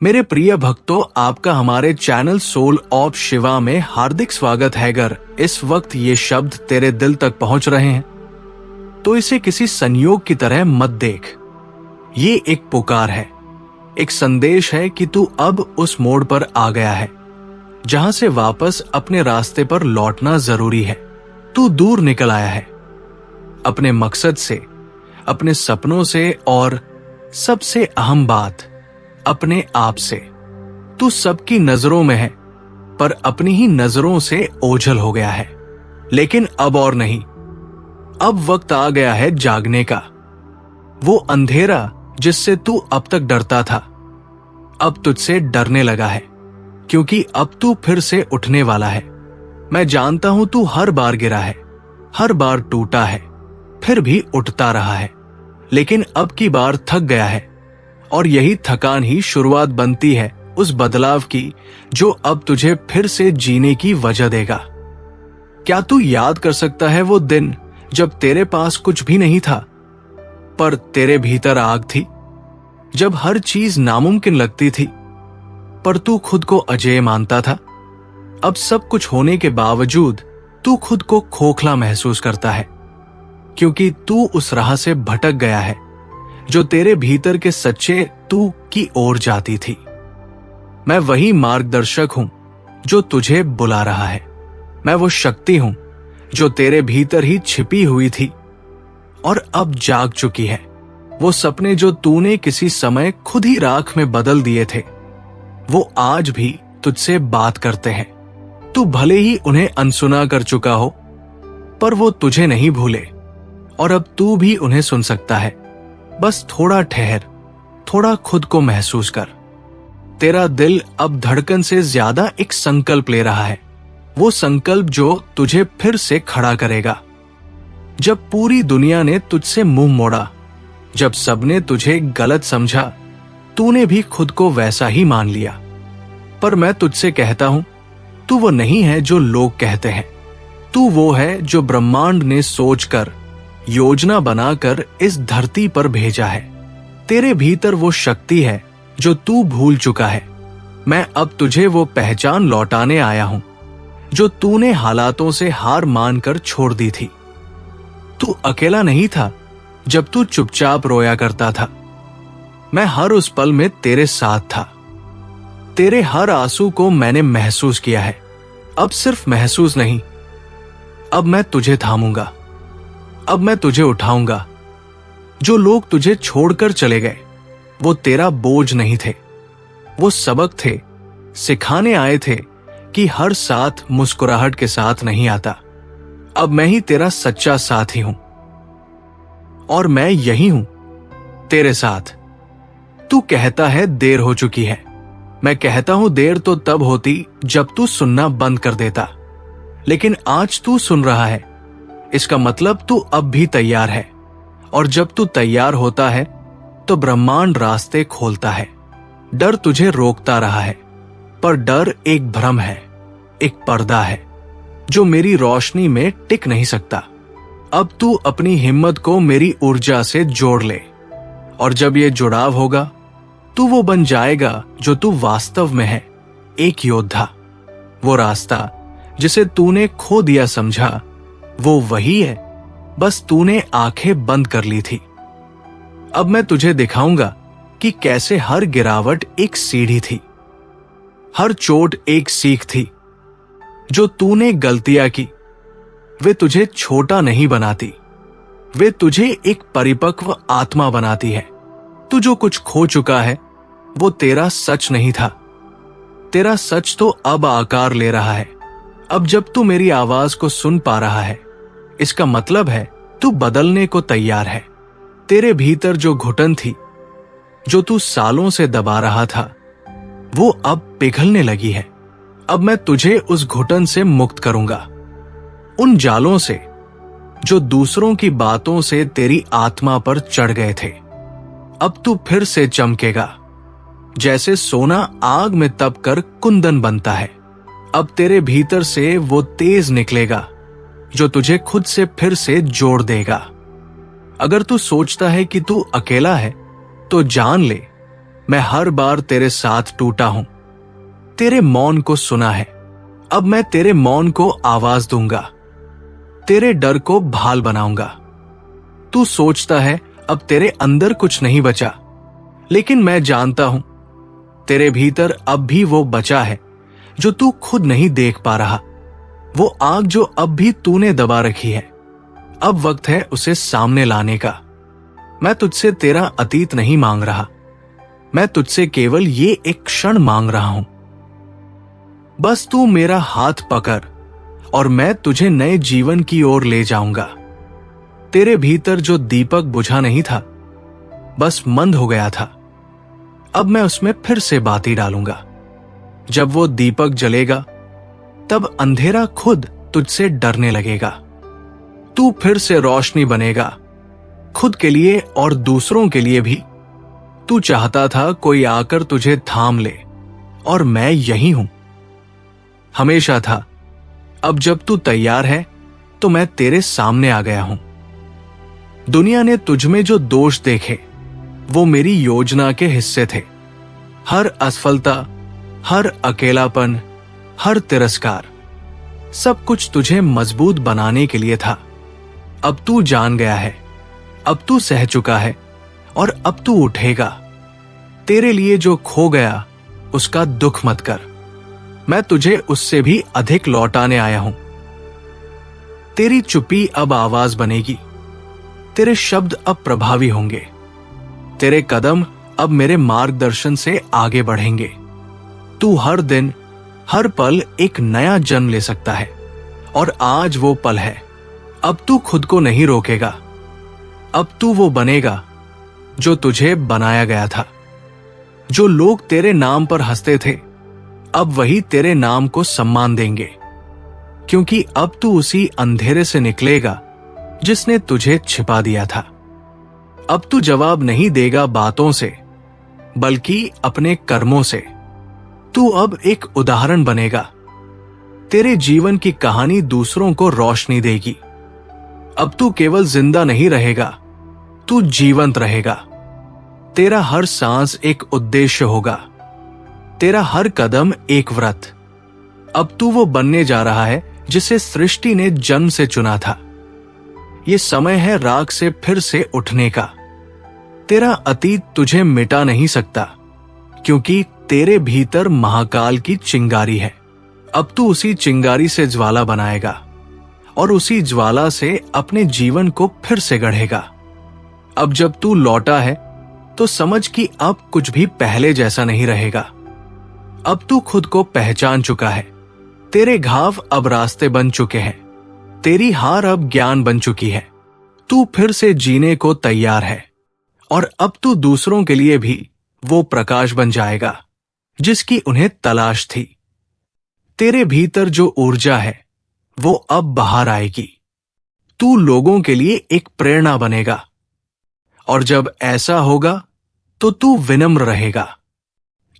मेरे प्रिय भक्तों, आपका हमारे चैनल सोल ऑफ शिवा में हार्दिक स्वागत है। अगर इस वक्त ये शब्द तेरे दिल तक पहुंच रहे हैं तो इसे किसी संयोग की तरह मत देख। ये एक पुकार है, एक संदेश है कि तू अब उस मोड़ पर आ गया है जहां से वापस अपने रास्ते पर लौटना जरूरी है। तू दूर निकल आया है अपने मकसद से, अपने सपनों से और सबसे अहम बात, अपने आप से। तू सबकी नजरों में है पर अपनी ही नजरों से ओझल हो गया है। लेकिन अब और नहीं, अब वक्त आ गया है जागने का। वो अंधेरा जिससे तू अब तक डरता था, अब तुझसे डरने लगा है, क्योंकि अब तू फिर से उठने वाला है। मैं जानता हूं तू हर बार गिरा है, हर बार टूटा है, फिर भी उठता रहा है, लेकिन अब की बार थक गया है। और यही थकान ही शुरुआत बनती है उस बदलाव की जो अब तुझे फिर से जीने की वजह देगा। क्या तू याद कर सकता है वो दिन जब तेरे पास कुछ भी नहीं था पर तेरे भीतर आग थी, जब हर चीज नामुमकिन लगती थी पर तू खुद को अजेय मानता था। अब सब कुछ होने के बावजूद तू खुद को खोखला महसूस करता है, क्योंकि तू उस राह से भटक गया है जो तेरे भीतर के सच्चे तू की ओर जाती थी। मैं वही मार्गदर्शक हूं जो तुझे बुला रहा है। मैं वो शक्ति हूं जो तेरे भीतर ही छिपी हुई थी और अब जाग चुकी है। वो सपने जो तूने किसी समय खुद ही राख में बदल दिए थे, वो आज भी तुझसे बात करते हैं। तू भले ही उन्हें अनसुना कर चुका हो, पर वो तुझे नहीं भूले और अब तू भी उन्हें सुन सकता है। बस थोड़ा ठहर, थोड़ा खुद को महसूस कर। तेरा दिल अब धड़कन से ज्यादा एक संकल्प ले रहा है, वो संकल्प जो तुझे फिर से खड़ा करेगा। जब पूरी दुनिया ने तुझसे मुंह मोड़ा, जब सबने तुझे गलत समझा, तूने भी खुद को वैसा ही मान लिया। पर मैं तुझसे कहता हूं, तू वो नहीं है जो लोग कहते हैं। तू वो है जो ब्रह्मांड ने सोचकर, योजना बनाकर इस धरती पर भेजा है। तेरे भीतर वो शक्ति है जो तू भूल चुका है। मैं अब तुझे वो पहचान लौटाने आया हूं जो तूने हालातों से हार मानकर छोड़ दी थी। तू अकेला नहीं था जब तू चुपचाप रोया करता था। मैं हर उस पल में तेरे साथ था। तेरे हर आंसू को मैंने महसूस किया है। अब सिर्फ महसूस नहीं, अब मैं तुझे थामूंगा, अब मैं तुझे उठाऊंगा। जो लोग तुझे छोड़कर चले गए वो तेरा बोझ नहीं थे, वो सबक थे, सिखाने आए थे कि हर साथ मुस्कुराहट के साथ नहीं आता। अब मैं ही तेरा सच्चा साथी हूं और मैं यही हूं तेरे साथ। तू कहता है देर हो चुकी है। मैं कहता हूं देर तो तब होती जब तू सुनना बंद कर देता, लेकिन आज तू सुन रहा है, इसका मतलब तू अब भी तैयार है। और जब तू तैयार होता है तो ब्रह्मांड रास्ते खोलता है। डर तुझे रोकता रहा है, पर डर एक भ्रम है, एक पर्दा है जो मेरी रोशनी में टिक नहीं सकता। अब तू अपनी हिम्मत को मेरी ऊर्जा से जोड़ ले, और जब ये जुड़ाव होगा तू वो बन जाएगा जो तू वास्तव में है, एक योद्धा। वो रास्ता जिसे तूने खो दिया समझा, वो वही है, बस तूने आंखें बंद कर ली थी। अब मैं तुझे दिखाऊंगा कि कैसे हर गिरावट एक सीढ़ी थी, हर चोट एक सीख थी। जो तूने गलतियां की वे तुझे छोटा नहीं बनाती, वे तुझे एक परिपक्व आत्मा बनाती है। तू जो कुछ खो चुका है वो तेरा सच नहीं था। तेरा सच तो अब आकार ले रहा है। अब जब तू मेरी आवाज को सुन पा रहा है, इसका मतलब है तू बदलने को तैयार है। तेरे भीतर जो घुटन थी, जो तू सालों से दबा रहा था, वो अब पिघलने लगी है। अब मैं तुझे उस घुटन से मुक्त करूंगा, उन जालों से जो दूसरों की बातों से तेरी आत्मा पर चढ़ गए थे। अब तू फिर से चमकेगा, जैसे सोना आग में तपकर कुंदन बनता है। अब तेरे भीतर से वो तेज निकलेगा जो तुझे खुद से फिर से जोड़ देगा। अगर तू सोचता है कि तू अकेला है तो जान ले, मैं हर बार तेरे साथ टूटा हूं, तेरे मौन को सुना है। अब मैं तेरे मौन को आवाज दूंगा, तेरे डर को भाल बनाऊंगा। तू सोचता है अब तेरे अंदर कुछ नहीं बचा, लेकिन मैं जानता हूं तेरे भीतर अब भी वो बचा है जो तू खुद नहीं देख पा रहा। वो आग जो अब भी तूने दबा रखी है, अब वक्त है उसे सामने लाने का। मैं तुझसे तेरा अतीत नहीं मांग रहा, मैं तुझसे केवल ये एक क्षण मांग रहा हूं। बस तू मेरा हाथ पकड़ और मैं तुझे नए जीवन की ओर ले जाऊंगा। तेरे भीतर जो दीपक बुझा नहीं था, बस मंद हो गया था, अब मैं उसमें फिर से बाती डालूंगा। जब वो दीपक जलेगा, तब अंधेरा खुद तुझसे डरने लगेगा। तू फिर से रोशनी बनेगा, खुद के लिए और दूसरों के लिए भी। तू चाहता था कोई आकर तुझे थाम ले, और मैं यही हूं, हमेशा था। अब जब तू तैयार है तो मैं तेरे सामने आ गया हूं। दुनिया ने तुझमें जो दोष देखे वो मेरी योजना के हिस्से थे। हर असफलता, हर अकेलापन, हर तिरस्कार, सब कुछ तुझे मजबूत बनाने के लिए था। अब तू जान गया है, अब तू सह चुका है, और अब तू उठेगा। तेरे लिए जो खो गया उसका दुख मत कर, मैं तुझे उससे भी अधिक लौटाने आया हूं। तेरी चुप्पी अब आवाज बनेगी, तेरे शब्द अब प्रभावी होंगे, तेरे कदम अब मेरे मार्गदर्शन से आगे बढ़ेंगे। तू हर दिन, हर पल एक नया जन्म ले सकता है, और आज वो पल है। अब तू खुद को नहीं रोकेगा, अब तू वो बनेगा जो तुझे बनाया गया था। जो लोग तेरे नाम पर हंसते थे, अब वही तेरे नाम को सम्मान देंगे, क्योंकि अब तू उसी अंधेरे से निकलेगा जिसने तुझे छिपा दिया था। अब तू जवाब नहीं देगा बातों से, बल्कि अपने कर्मों से। तू अब एक उदाहरण बनेगा, तेरे जीवन की कहानी दूसरों को रोशनी देगी। अब तू केवल जिंदा नहीं रहेगा, तू जीवंत रहेगा। तेरा हर सांस एक उद्देश्य होगा, तेरा हर कदम एक व्रत। अब तू वो बनने जा रहा है जिसे सृष्टि ने जन्म से चुना था। ये समय है राख से फिर से उठने का। तेरा अतीत तुझे मिटा नहीं सकता, क्योंकि तेरे भीतर महाकाल की चिंगारी है। अब तू उसी चिंगारी से ज्वाला बनाएगा, और उसी ज्वाला से अपने जीवन को फिर से गढ़ेगा। अब जब तू लौटा है तो समझ कि अब कुछ भी पहले जैसा नहीं रहेगा। अब तू खुद को पहचान चुका है, तेरे घाव अब रास्ते बन चुके हैं, तेरी हार अब ज्ञान बन चुकी है। तू फिर से जीने को तैयार है, और अब तू दूसरों के लिए भी वो प्रकाश बन जाएगा जिसकी उन्हें तलाश थी। तेरे भीतर जो ऊर्जा है वो अब बाहर आएगी। तू लोगों के लिए एक प्रेरणा बनेगा, और जब ऐसा होगा तो तू विनम्र रहेगा,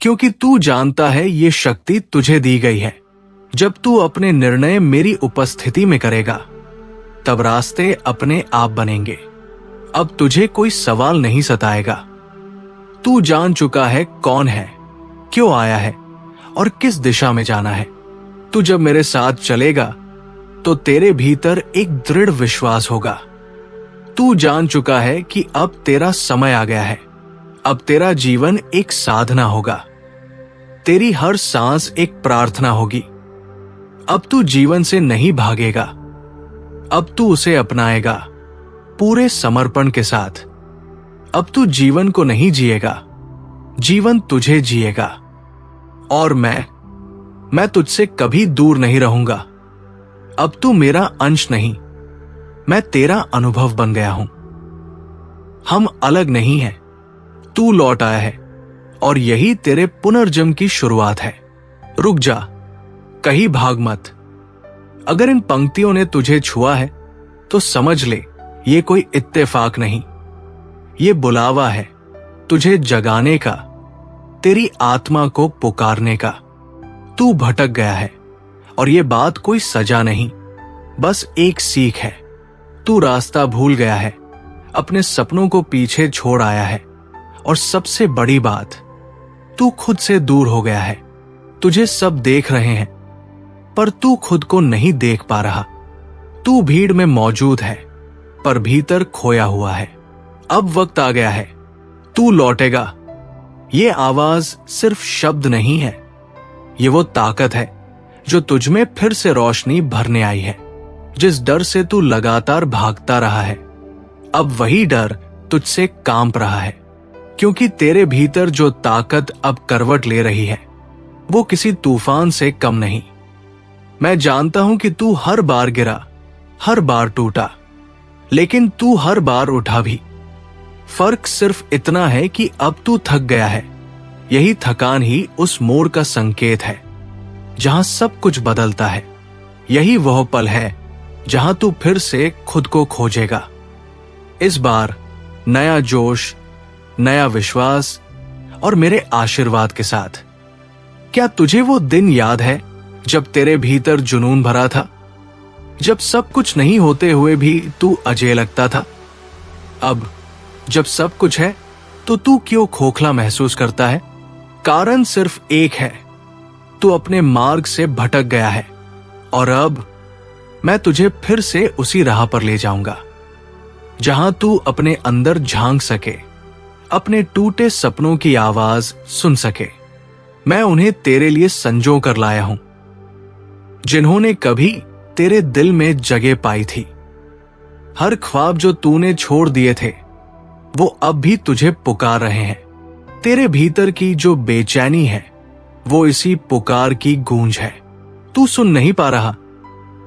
क्योंकि तू जानता है ये शक्ति तुझे दी गई है। जब तू अपने निर्णय मेरी उपस्थिति में करेगा, तब रास्ते अपने आप बनेंगे। अब तुझे कोई सवाल नहीं सताएगा। तू जान चुका है कौन है, क्यों आया है, और किस दिशा में जाना है। तू जब मेरे साथ चलेगा तो तेरे भीतर एक दृढ़ विश्वास होगा। तू जान चुका है कि अब तेरा समय आ गया है। अब तेरा जीवन एक साधना होगा, तेरी हर सांस एक प्रार्थना होगी। अब तू जीवन से नहीं भागेगा, अब तू उसे अपनाएगा पूरे समर्पण के साथ। अब तू जीवन को नहीं जिएगा, जीवन तुझे जिएगा। और मैं तुझसे कभी दूर नहीं रहूंगा। अब तू मेरा अंश नहीं, मैं तेरा अनुभव बन गया हूं। हम अलग नहीं हैं, तू लौट आया है, और यही तेरे पुनर्जन्म की शुरुआत है। रुक जा, कहीं भाग मत। अगर इन पंक्तियों ने तुझे छुआ है तो समझ ले, ये कोई इत्तेफाक नहीं, ये बुलावा है तुझे जगाने का, तेरी आत्मा को पुकारने का। तू भटक गया है, और ये बात कोई सजा नहीं, बस एक सीख है। तू रास्ता भूल गया है, अपने सपनों को पीछे छोड़ आया है, और सबसे बड़ी बात, तू खुद से दूर हो गया है। तुझे सब देख रहे हैं, पर तू खुद को नहीं देख पा रहा। तू भीड़ में मौजूद है, पर भीतर खोया हुआ है। अब वक्त आ गया है, तू लौटेगा। ये आवाज सिर्फ शब्द नहीं है, ये वो ताकत है जो तुझमें फिर से रोशनी भरने आई है। जिस डर से तू लगातार भागता रहा है, अब वही डर तुझसे कांप रहा है, क्योंकि तेरे भीतर जो ताकत अब करवट ले रही है वो किसी तूफान से कम नहीं। मैं जानता हूं कि तू हर बार गिरा, हर बार टूटा, लेकिन तू हर बार उठा भी। फर्क सिर्फ इतना है कि अब तू थक गया है। यही थकान ही उस मोड़ का संकेत है जहां सब कुछ बदलता है। यही वह पल है जहां तू फिर से खुद को खोजेगा। इस बार नया जोश, नया विश्वास और मेरे आशीर्वाद के साथ। क्या तुझे वो दिन याद है जब तेरे भीतर जुनून भरा था, जब सब कुछ नहीं होते हुए भी तू अजय लगता था? अब जब सब कुछ है तो तू क्यों खोखला महसूस करता है? कारण सिर्फ एक है, तू अपने मार्ग से भटक गया है। और अब मैं तुझे फिर से उसी राह पर ले जाऊंगा जहां तू अपने अंदर झांक सके, अपने टूटे सपनों की आवाज सुन सके। मैं उन्हें तेरे लिए संजो कर लाया हूं, जिन्होंने कभी तेरे दिल में जगह पाई थी। हर ख्वाब जो तूने छोड़ दिए थे वो अब भी तुझे पुकार रहे हैं। तेरे भीतर की जो बेचैनी है वो इसी पुकार की गूंज है। तू सुन नहीं पा रहा,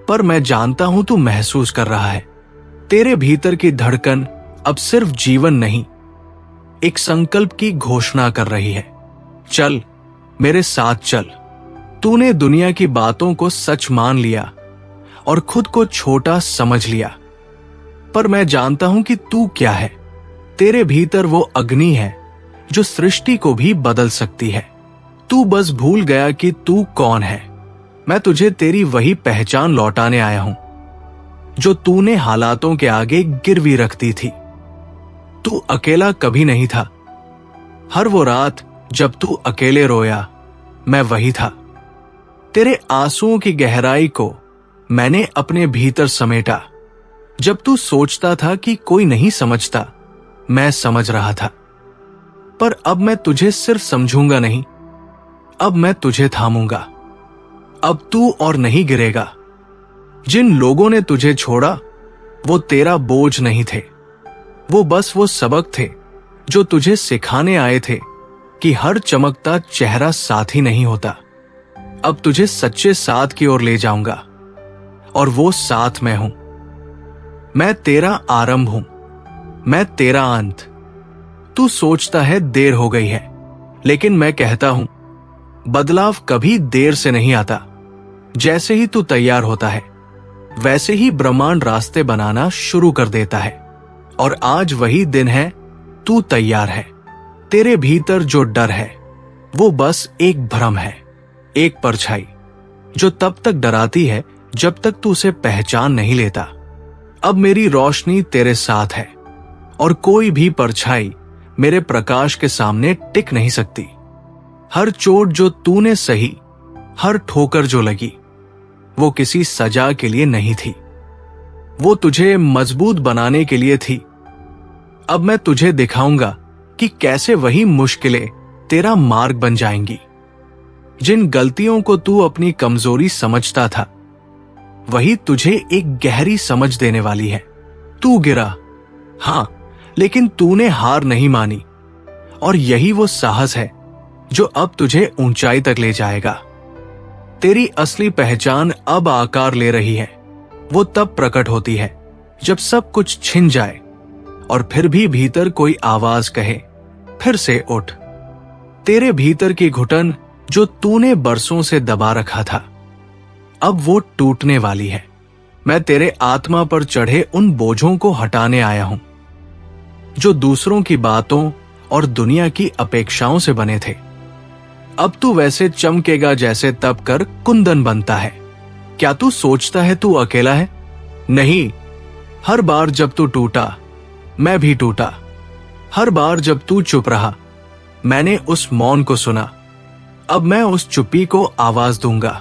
पर मैं जानता हूं तू महसूस कर रहा है। तेरे भीतर की धड़कन अब सिर्फ जीवन नहीं, एक संकल्प की घोषणा कर रही है। चल मेरे साथ चल। तूने दुनिया की बातों को सच मान लिया और खुद को छोटा समझ लिया, पर मैं जानता हूं कि तू क्या है। तेरे भीतर वो अग्नि है जो सृष्टि को भी बदल सकती है। तू बस भूल गया कि तू कौन है। मैं तुझे तेरी वही पहचान लौटाने आया हूं जो तूने हालातों के आगे गिरवी रखती थी। तू अकेला कभी नहीं था। हर वो रात जब तू अकेले रोया, मैं वही था। तेरे आंसुओं की गहराई को मैंने अपने भीतर समेटा। जब तू सोचता था कि कोई नहीं समझता, मैं समझ रहा था। पर अब मैं तुझे सिर्फ समझूंगा नहीं, अब मैं तुझे थामूंगा। अब तू और नहीं गिरेगा। जिन लोगों ने तुझे छोड़ा वो तेरा बोझ नहीं थे, वो बस वो सबक थे जो तुझे सिखाने आए थे कि हर चमकता चेहरा साथी नहीं होता। अब तुझे सच्चे साथ की ओर ले जाऊंगा, और वो साथ मैं हूं। मैं तेरा आरंभ हूं, मैं तेरा अंत। तू सोचता है देर हो गई है, लेकिन मैं कहता हूं बदलाव कभी देर से नहीं आता। जैसे ही तू तैयार होता है, वैसे ही ब्रह्मांड रास्ते बनाना शुरू कर देता है। और आज वही दिन है, तू तैयार है। तेरे भीतर जो डर है वो बस एक भ्रम है, एक परछाई जो तब तक डराती है जब तक तू उसे पहचान नहीं लेता। अब मेरी रोशनी तेरे साथ है, और कोई भी परछाई मेरे प्रकाश के सामने टिक नहीं सकती। हर चोट जो तूने सही, हर ठोकर जो लगी, वो किसी सजा के लिए नहीं थी, वो तुझे मजबूत बनाने के लिए थी। अब मैं तुझे दिखाऊंगा कि कैसे वही मुश्किलें तेरा मार्ग बन जाएंगी। जिन गलतियों को तू अपनी कमजोरी समझता था, वही तुझे एक गहरी समझ देने वाली है। तू गिरा, हां, लेकिन तूने हार नहीं मानी, और यही वो साहस है जो अब तुझे ऊंचाई तक ले जाएगा। तेरी असली पहचान अब आकार ले रही है। वो तब प्रकट होती है जब सब कुछ छिन जाए और फिर भी भीतर कोई आवाज कहे, फिर से उठ। तेरे भीतर की घुटन जो तूने बरसों से दबा रखा था, अब वो टूटने वाली है। मैं तेरे आत्मा पर चढ़े उन बोझों को हटाने आया हूं जो दूसरों की बातों और दुनिया की अपेक्षाओं से बने थे। अब तू वैसे चमकेगा जैसे तप कर कुंदन बनता है। क्या तू सोचता है तू अकेला है? नहीं। हर बार जब तू टूटा, मैं भी टूटा। हर बार जब तू चुप रहा, मैंने उस मौन को सुना। अब मैं उस चुप्पी को आवाज दूंगा।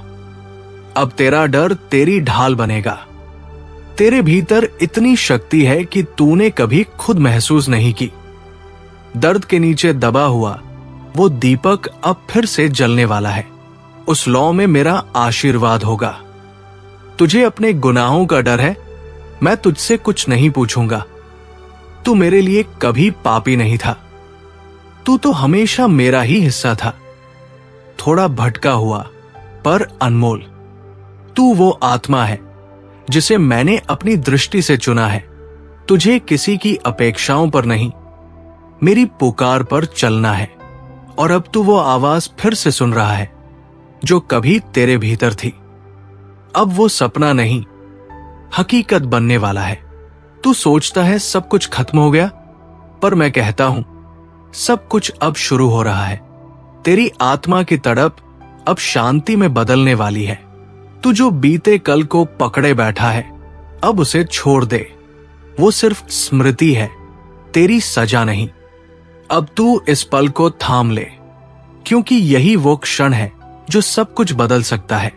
अब तेरा डर तेरी ढाल बनेगा। तेरे भीतर इतनी शक्ति है कि तूने कभी खुद महसूस नहीं की। दर्द के नीचे दबा हुआ वो दीपक अब फिर से जलने वाला है। उस लौ में मेरा आशीर्वाद होगा। तुझे अपने गुनाहों का डर है, मैं तुझसे कुछ नहीं पूछूंगा। तू मेरे लिए कभी पापी नहीं था। तू तो हमेशा मेरा ही हिस्सा था। थोड़ा भटका हुआ पर अनमोल। तू वो आत्मा है जिसे मैंने अपनी दृष्टि से चुना है। तुझे किसी की अपेक्षाओं पर नहीं, मेरी पुकार पर चलना है। और अब तू वो आवाज फिर से सुन रहा है जो कभी तेरे भीतर थी। अब वो सपना नहीं, हकीकत बनने वाला है। तू सोचता है सब कुछ खत्म हो गया, पर मैं कहता हूं सब कुछ अब शुरू हो रहा है। तेरी आत्मा की तड़प अब शांति में बदलने वाली है। तू जो बीते कल को पकड़े बैठा है, अब उसे छोड़ दे। वो सिर्फ स्मृति है, तेरी सजा नहीं। अब तू इस पल को थाम ले, क्योंकि यही वो क्षण है जो सब कुछ बदल सकता है।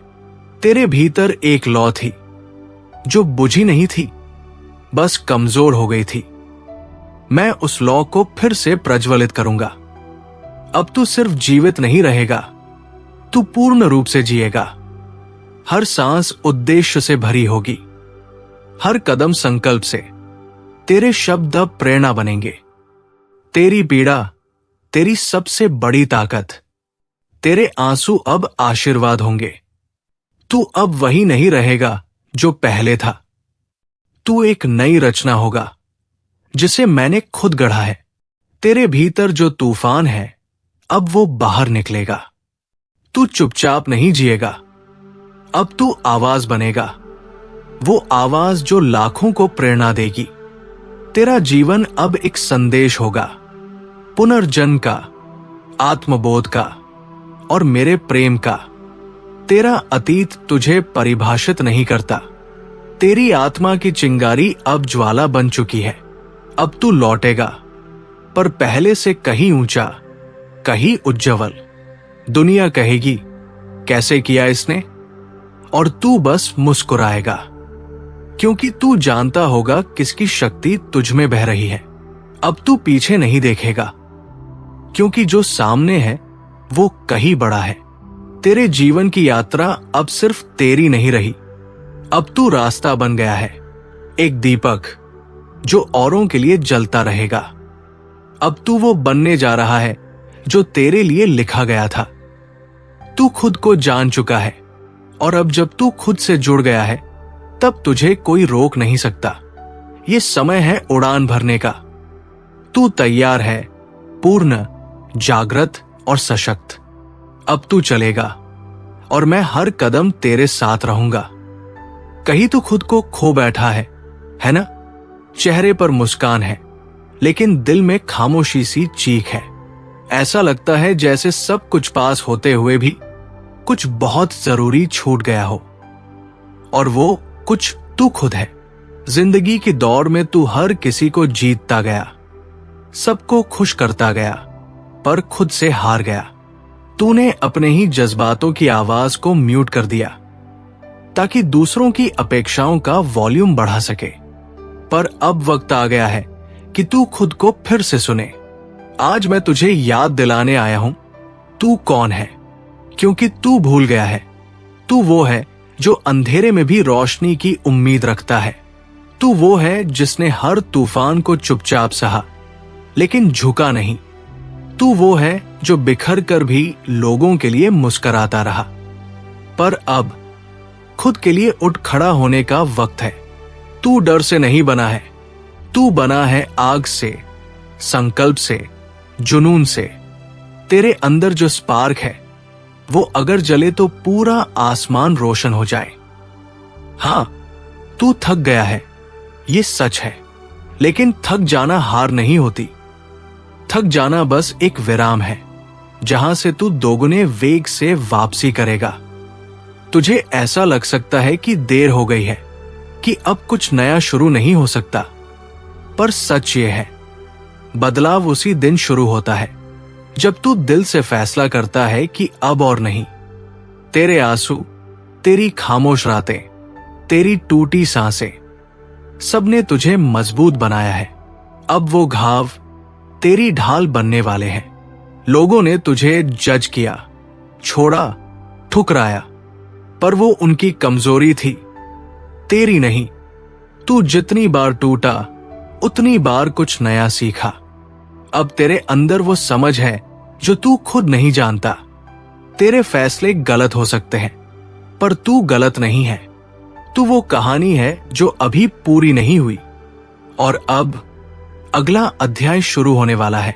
तेरे भीतर एक लौ थी जो बुझी नहीं थी, बस कमजोर हो गई थी। मैं उस लौ को फिर से प्रज्वलित करूंगा। अब तू सिर्फ जीवित नहीं रहेगा, तू पूर्ण रूप से जिएगा। हर सांस उद्देश्य से भरी होगी, हर कदम संकल्प से। तेरे शब्द अब प्रेरणा बनेंगे। तेरी पीड़ा तेरी सबसे बड़ी ताकत। तेरे आंसू अब आशीर्वाद होंगे। तू अब वही नहीं रहेगा जो पहले था। तू एक नई रचना होगा जिसे मैंने खुद गढ़ा है। तेरे भीतर जो तूफान है, अब वो बाहर निकलेगा। तू चुपचाप नहीं जिएगा, अब तू आवाज बनेगा। वो आवाज जो लाखों को प्रेरणा देगी। तेरा जीवन अब एक संदेश होगा, पुनर्जन्म का, आत्मबोध का और मेरे प्रेम का। तेरा अतीत तुझे परिभाषित नहीं करता। तेरी आत्मा की चिंगारी अब ज्वाला बन चुकी है। अब तू लौटेगा, पर पहले से कहीं ऊंचा, कहीं उज्जवल। दुनिया कहेगी कैसे किया इसने, और तू बस मुस्कुराएगा, क्योंकि तू जानता होगा किसकी शक्ति तुझ में बह रही है। अब तू पीछे नहीं देखेगा, क्योंकि जो सामने है वो कहीं बड़ा है। तेरे जीवन की यात्रा अब सिर्फ तेरी नहीं रही, अब तू रास्ता बन गया है। एक दीपक जो औरों के लिए जलता रहेगा। अब तू वो बनने जा रहा है जो तेरे लिए लिखा गया था। तू खुद को जान चुका है, और अब जब तू खुद से जुड़ गया है, तब तुझे कोई रोक नहीं सकता। ये समय है उड़ान भरने का। तू तैयार है, पूर्ण, जागृत और सशक्त। अब तू चलेगा, और मैं हर कदम तेरे साथ रहूंगा। कहीं तू खुद को खो बैठा है ना? चेहरे पर मुस्कान है, लेकिन दिल में खामोशी सी चीख है। ऐसा लगता है जैसे सब कुछ पास होते हुए भी कुछ बहुत जरूरी छूट गया हो, और वो कुछ तू खुद है। जिंदगी की दौड़ में तू हर किसी को जीतता गया, सबको खुश करता गया, पर खुद से हार गया। तूने अपने ही जज्बातों की आवाज को म्यूट कर दिया ताकि दूसरों की अपेक्षाओं का वॉल्यूम बढ़ा सके। पर अब वक्त आ गया है कि तू खुद को फिर से सुने। आज मैं तुझे याद दिलाने आया हूं तू कौन है, क्योंकि तू भूल गया है। तू वो है जो अंधेरे में भी रोशनी की उम्मीद रखता है। तू वो है जिसने हर तूफान को चुपचाप सहा, लेकिन झुका नहीं। तू वो है जो बिखर कर भी लोगों के लिए मुस्कुराता रहा। पर अब खुद के लिए उठ खड़ा होने का वक्त है। तू डर से नहीं बना है, तू बना है आग से, संकल्प से, जुनून से। तेरे अंदर जो स्पार्क है वो अगर जले तो पूरा आसमान रोशन हो जाए। हां, तू थक गया है, ये सच है, लेकिन थक जाना हार नहीं होती। थक जाना बस एक विराम है, जहां से तू दोगुने वेग से वापसी करेगा। तुझे ऐसा लग सकता है कि देर हो गई है, कि अब कुछ नया शुरू नहीं हो सकता, पर सच ये है, बदलाव उसी दिन शुरू होता है जब तू दिल से फैसला करता है कि अब और नहीं। तेरे आंसू, तेरी खामोश रातें, तेरी टूटी सांसें, सबने तुझे मजबूत बनाया है। अब वो घाव तेरी ढाल बनने वाले हैं। लोगों ने तुझे जज किया, छोड़ा, ठुकराया, पर वो उनकी कमजोरी थी, तेरी नहीं। तू जितनी बार टूटा उतनी बार कुछ नया सीखा। अब तेरे अंदर वो समझ है जो तू खुद नहीं जानता। तेरे फैसले गलत हो सकते हैं, पर तू गलत नहीं है। तू वो कहानी है जो अभी पूरी नहीं हुई, और अब अगला अध्याय शुरू होने वाला है।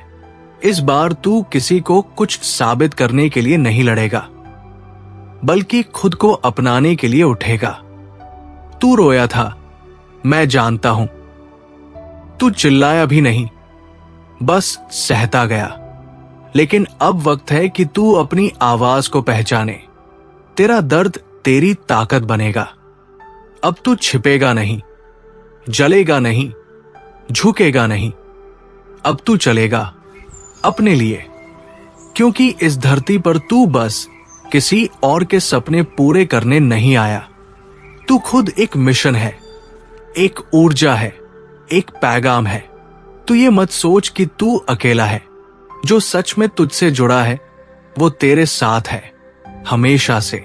इस बार तू किसी को कुछ साबित करने के लिए नहीं लड़ेगा, बल्कि खुद को अपनाने के लिए उठेगा। तू रोया था, मैं जानता हूं। तू चिल्लाया भी नहीं, बस सहता गया। लेकिन अब वक्त है कि तू अपनी आवाज को पहचाने। तेरा दर्द तेरी ताकत बनेगा। अब तू छिपेगा नहीं, जलेगा नहीं, झुकेगा नहीं। अब तू चलेगा अपने लिए, क्योंकि इस धरती पर तू बस किसी और के सपने पूरे करने नहीं आया। तू खुद एक मिशन है, एक ऊर्जा है, एक पैगाम है। तू ये मत सोच कि तू अकेला है। जो सच में तुझसे जुड़ा है वो तेरे साथ है, हमेशा से।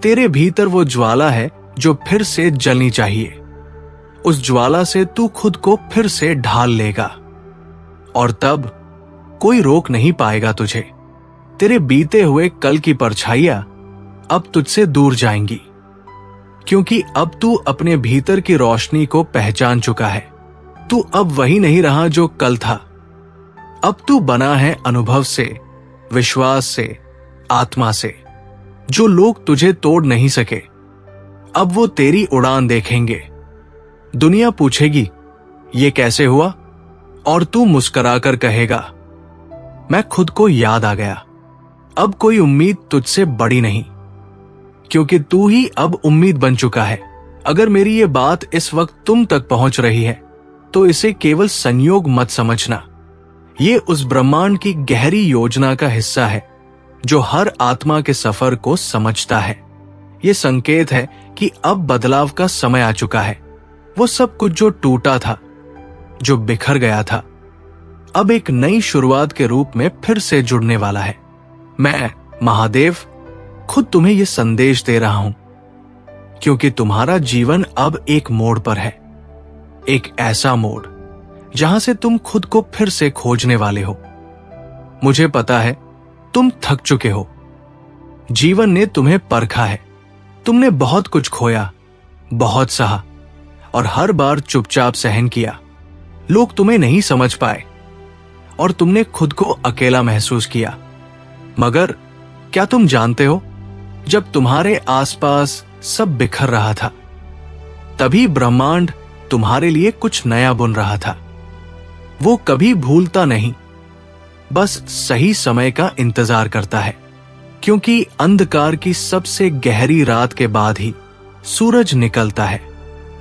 तेरे भीतर वो ज्वाला है जो फिर से जलनी चाहिए। उस ज्वाला से तू खुद को फिर से ढाल लेगा, और तब कोई रोक नहीं पाएगा तुझे। तेरे बीते हुए कल की परछाइयां अब तुझसे दूर जाएंगी, क्योंकि अब तू अपने भीतर की रोशनी को पहचान चुका है। तू अब वही नहीं रहा जो कल था। अब तू बना है अनुभव से, विश्वास से, आत्मा से। जो लोग तुझे तोड़ नहीं सके, अब वो तेरी उड़ान देखेंगे। दुनिया पूछेगी ये कैसे हुआ, और तू मुस्कुराकर कहेगा मैं खुद को याद आ गया। अब कोई उम्मीद तुझसे बड़ी नहीं, क्योंकि तू ही अब उम्मीद बन चुका है। अगर मेरी ये बात इस वक्त तुम तक पहुंच रही है, तो इसे केवल संयोग मत समझना। ये उस ब्रह्मांड की गहरी योजना का हिस्सा है जो हर आत्मा के सफर को समझता है। ये संकेत है कि अब बदलाव का समय आ चुका है। वो सब कुछ जो टूटा था, जो बिखर गया था, अब एक नई शुरुआत के रूप में फिर से जुड़ने वाला है। मैं महादेव खुद तुम्हें यह संदेश दे रहा हूं, क्योंकि तुम्हारा जीवन अब एक मोड़ पर है। एक ऐसा मोड़ जहां से तुम खुद को फिर से खोजने वाले हो। मुझे पता है तुम थक चुके हो। जीवन ने तुम्हें परखा है। तुमने बहुत कुछ खोया, बहुत सहा, और हर बार चुपचाप सहन किया। लोग तुम्हें नहीं समझ पाए, और तुमने खुद को अकेला महसूस किया। मगर क्या तुम जानते हो, जब तुम्हारे आसपास सब बिखर रहा था, तभी ब्रह्मांड तुम्हारे लिए कुछ नया बुन रहा था। वो कभी भूलता नहीं, बस सही समय का इंतजार करता है, क्योंकि अंधकार की सबसे गहरी रात के बाद ही सूरज निकलता है।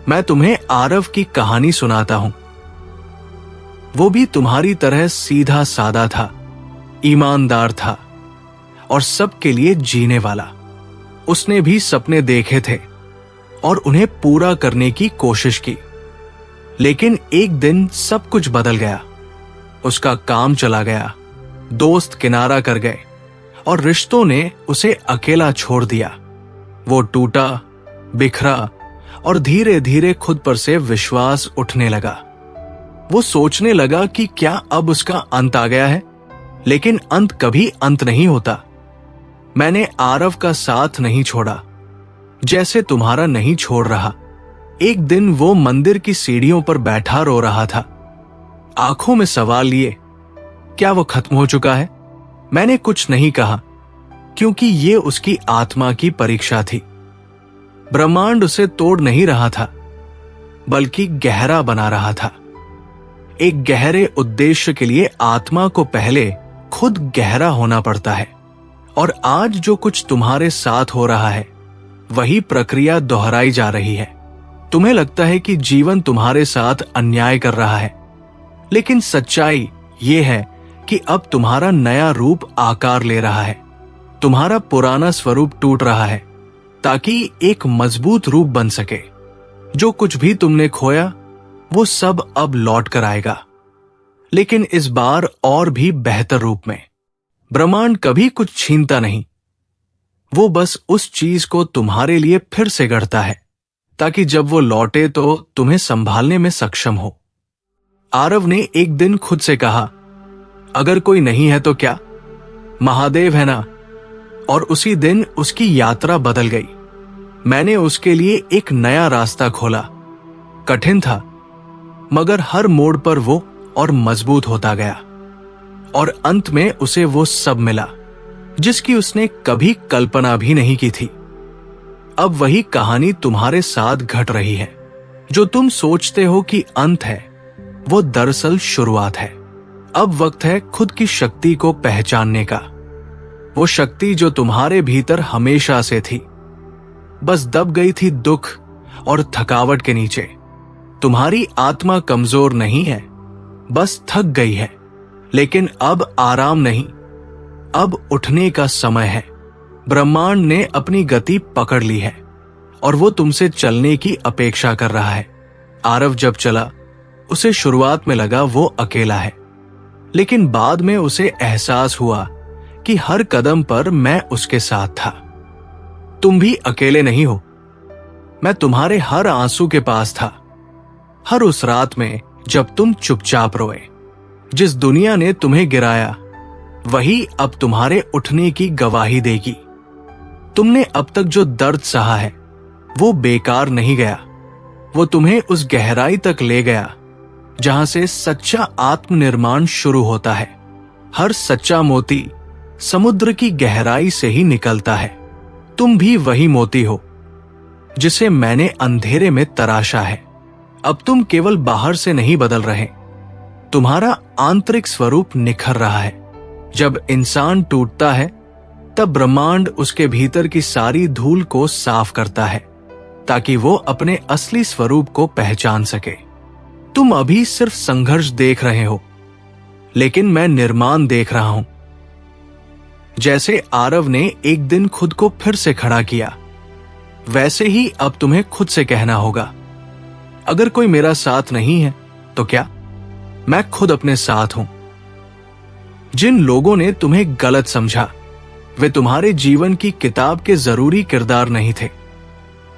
मैं तुम्हें आरव की कहानी सुनाता हूं। वो भी तुम्हारी तरह सीधा सादा था, ईमानदार था, और सबके लिए जीने वाला। उसने भी सपने देखे थे और उन्हें पूरा करने की कोशिश की, लेकिन एक दिन सब कुछ बदल गया। उसका काम चला गया, दोस्त किनारा कर गए, और रिश्तों ने उसे अकेला छोड़ दिया। वो टूटा, बिखरा, और धीरे धीरे खुद पर से विश्वास उठने लगा। वो सोचने लगा कि क्या अब उसका अंत आ गया है, लेकिन अंत कभी अंत नहीं होता। मैंने आरव का साथ नहीं छोड़ा, जैसे तुम्हारा नहीं छोड़ रहा। एक दिन वो मंदिर की सीढ़ियों पर बैठा रो रहा था, आंखों में सवाल लिए, क्या वो खत्म हो चुका है? मैंने कुछ नहीं कहा, क्योंकि ये उसकी आत्मा की परीक्षा थी। ब्रह्मांड उसे तोड़ नहीं रहा था, बल्कि गहरा बना रहा था। एक गहरे उद्देश्य के लिए आत्मा को पहले खुद गहरा होना पड़ता है। और आज जो कुछ तुम्हारे साथ हो रहा है, वही प्रक्रिया दोहराई जा रही है। तुम्हें लगता है कि जीवन तुम्हारे साथ अन्याय कर रहा है, लेकिन सच्चाई ये है कि अब तुम्हारा नया रूप आकार ले रहा है, तुम्हारा पुराना स्वरूप टूट रहा है, ताकि एक मजबूत रूप बन सके। जो कुछ भी तुमने खोया वो सब अब लौट कर आएगा, लेकिन इस बार और भी बेहतर रूप में। ब्रह्मांड कभी कुछ छीनता नहीं, वो बस उस चीज को तुम्हारे लिए फिर से गढ़ता है, ताकि जब वो लौटे तो तुम्हें संभालने में सक्षम हो। आरव ने एक दिन खुद से कहा, अगर कोई नहीं है तो क्या, महादेव है ना। और उसी दिन उसकी यात्रा बदल गई। मैंने उसके लिए एक नया रास्ता खोला। कठिन था, मगर हर मोड़ पर वो और मजबूत होता गया, और अंत में उसे वो सब मिला जिसकी उसने कभी कल्पना भी नहीं की थी। अब वही कहानी तुम्हारे साथ घट रही है। जो तुम सोचते हो कि अंत है, वो दरअसल शुरुआत है। अब वक्त है खुद की शक्ति को पहचानने का। वो शक्ति जो तुम्हारे भीतर हमेशा से थी, बस दब गई थी दुख और थकावट के नीचे। तुम्हारी आत्मा कमजोर नहीं है, बस थक गई है। लेकिन अब आराम नहीं, अब उठने का समय है। ब्रह्मांड ने अपनी गति पकड़ ली है और वो तुमसे चलने की अपेक्षा कर रहा है। आरव जब चला, उसे शुरुआत में लगा वो अकेला है, लेकिन बाद में उसे एहसास हुआ कि हर कदम पर मैं उसके साथ था। तुम भी अकेले नहीं हो। मैं तुम्हारे हर आंसू के पास था, हर उस रात में जब तुम चुपचाप रोए। जिस दुनिया ने तुम्हें गिराया, वही अब तुम्हारे उठने की गवाही देगी। तुमने अब तक जो दर्द सहा है, वो बेकार नहीं गया। वो तुम्हें उस गहराई तक ले गया जहां से सच्चा आत्मनिर्माण शुरू होता है। हर सच्चा मोती समुद्र की गहराई से ही निकलता है। तुम भी वही मोती हो जिसे मैंने अंधेरे में तराशा है। अब तुम केवल बाहर से नहीं बदल रहे, तुम्हारा आंतरिक स्वरूप निखर रहा है। जब इंसान टूटता है, तब ब्रह्मांड उसके भीतर की सारी धूल को साफ करता है, ताकि वो अपने असली स्वरूप को पहचान सके। तुम अभी सिर्फ संघर्ष देख रहे हो, लेकिन मैं निर्माण देख रहा हूं। जैसे आरव ने एक दिन खुद को फिर से खड़ा किया, वैसे ही अब तुम्हें खुद से कहना होगा, अगर कोई मेरा साथ नहीं है तो क्या, मैं खुद अपने साथ हूं। जिन लोगों ने तुम्हें गलत समझा, वे तुम्हारे जीवन की किताब के जरूरी किरदार नहीं थे।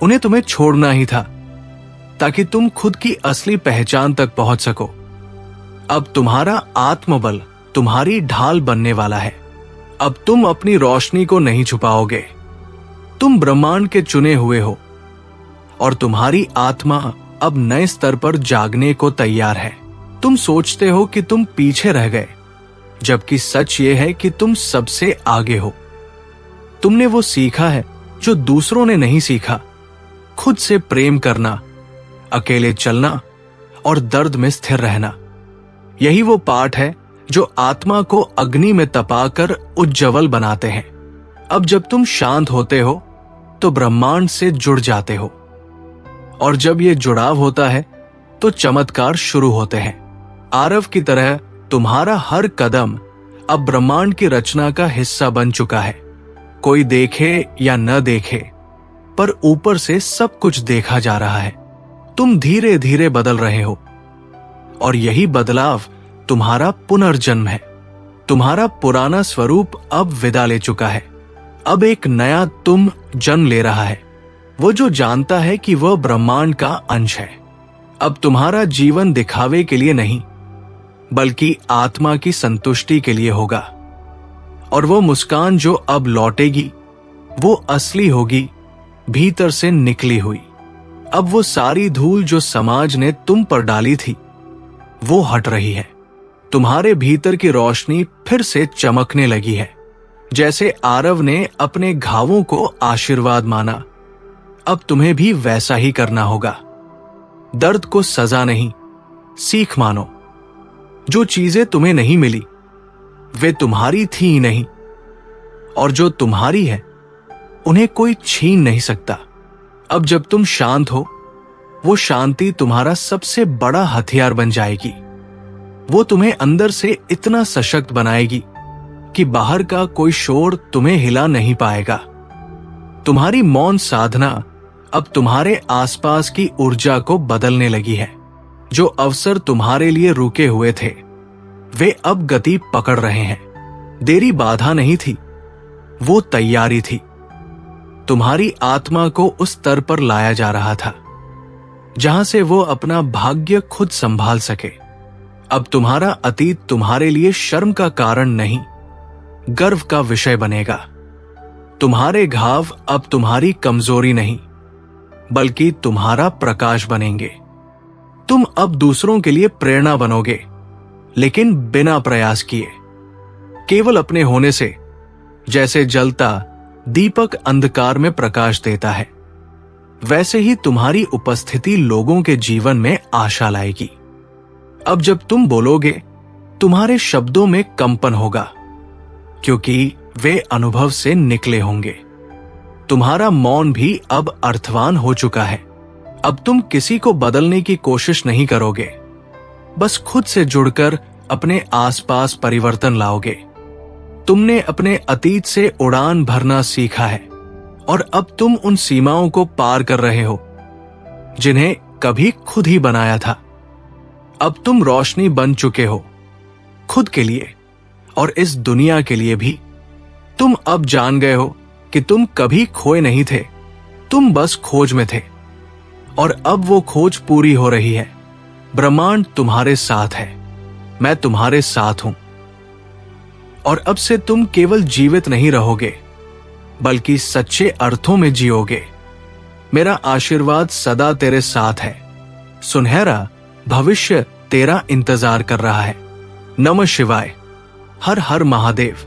उन्हें तुम्हें छोड़ना ही था, ताकि तुम खुद की असली पहचान तक पहुंच सको। अब तुम्हारा आत्मबल तुम्हारी ढाल बनने वाला है। अब तुम अपनी रोशनी को नहीं छुपाओगे। तुम ब्रह्मांड के चुने हुए हो, और तुम्हारी आत्मा अब नए स्तर पर जागने को तैयार है। तुम सोचते हो कि तुम पीछे रह गए, जबकि सच ये है कि तुम सबसे आगे हो। तुमने वो सीखा है जो दूसरों ने नहीं सीखा, खुद से प्रेम करना, अकेले चलना और दर्द में स्थिर रहना। यही वो पाठ है जो आत्मा को अग्नि में तपाकर उज्ज्वल बनाते हैं। अब जब तुम शांत होते हो तो ब्रह्मांड से जुड़ जाते हो, और जब ये जुड़ाव होता है तो चमत्कार शुरू होते हैं। आरव की तरह तुम्हारा हर कदम अब ब्रह्मांड की रचना का हिस्सा बन चुका है। कोई देखे या न देखे, पर ऊपर से सब कुछ देखा जा रहा है। तुम धीरे धीरे बदल रहे हो, और यही बदलाव तुम्हारा पुनर्जन्म है। तुम्हारा पुराना स्वरूप अब विदा ले चुका है। अब एक नया तुम जन्म ले रहा है, वो जो जानता है कि वह ब्रह्मांड का अंश है। अब तुम्हारा जीवन दिखावे के लिए नहीं, बल्कि आत्मा की संतुष्टि के लिए होगा। और वो मुस्कान जो अब लौटेगी, वो असली होगी, भीतर से निकली हुई। अब वो सारी धूल जो समाज ने तुम पर डाली थी, वो हट रही है। तुम्हारे भीतर की रोशनी फिर से चमकने लगी है। जैसे आरव ने अपने घावों को आशीर्वाद माना, अब तुम्हें भी वैसा ही करना होगा। दर्द को सजा नहीं, सीख मानो। जो चीजें तुम्हें नहीं मिली, वे तुम्हारी थी ही नहीं, और जो तुम्हारी है, उन्हें कोई छीन नहीं सकता। अब जब तुम शांत हो, वो शांति तुम्हारा सबसे बड़ा हथियार बन जाएगी। वो तुम्हें अंदर से इतना सशक्त बनाएगी कि बाहर का कोई शोर तुम्हें हिला नहीं पाएगा। तुम्हारी मौन साधना अब तुम्हारे आसपास की ऊर्जा को बदलने लगी है। जो अवसर तुम्हारे लिए रुके हुए थे वे अब गति पकड़ रहे हैं। देरी बाधा नहीं थी, वो तैयारी थी। तुम्हारी आत्मा को उस स्तर पर लाया जा रहा था जहां से वो अपना भाग्य खुद संभाल सके। अब तुम्हारा अतीत तुम्हारे लिए शर्म का कारण नहीं, गर्व का विषय बनेगा। तुम्हारे घाव अब तुम्हारी कमजोरी नहीं, बल्कि तुम्हारा प्रकाश बनेंगे। तुम अब दूसरों के लिए प्रेरणा बनोगे, लेकिन बिना प्रयास किए, केवल अपने होने से। जैसे जलता दीपक अंधकार में प्रकाश देता है, वैसे ही तुम्हारी उपस्थिति लोगों के जीवन में आशा लाएगी। अब जब तुम बोलोगे, तुम्हारे शब्दों में कंपन होगा, क्योंकि वे अनुभव से निकले होंगे। तुम्हारा मौन भी अब अर्थवान हो चुका है। अब तुम किसी को बदलने की कोशिश नहीं करोगे, बस खुद से जुड़कर अपने आसपास परिवर्तन लाओगे। तुमने अपने अतीत से उड़ान भरना सीखा है और अब तुम उन सीमाओं को पार कर रहे हो जिन्हें कभी खुद ही बनाया था। अब तुम रोशनी बन चुके हो, खुद के लिए और इस दुनिया के लिए भी। तुम अब जान गए हो कि तुम कभी खोए नहीं थे, तुम बस खोज में थे, और अब वो खोज पूरी हो रही है। ब्रह्मांड तुम्हारे साथ है, मैं तुम्हारे साथ हूं, और अब से तुम केवल जीवित नहीं रहोगे, बल्कि सच्चे अर्थों में जियोगे। मेरा आशीर्वाद सदा तेरे साथ है। सुनहरा भविष्य तेरा इंतजार कर रहा है। नमः शिवाय। हर हर महादेव।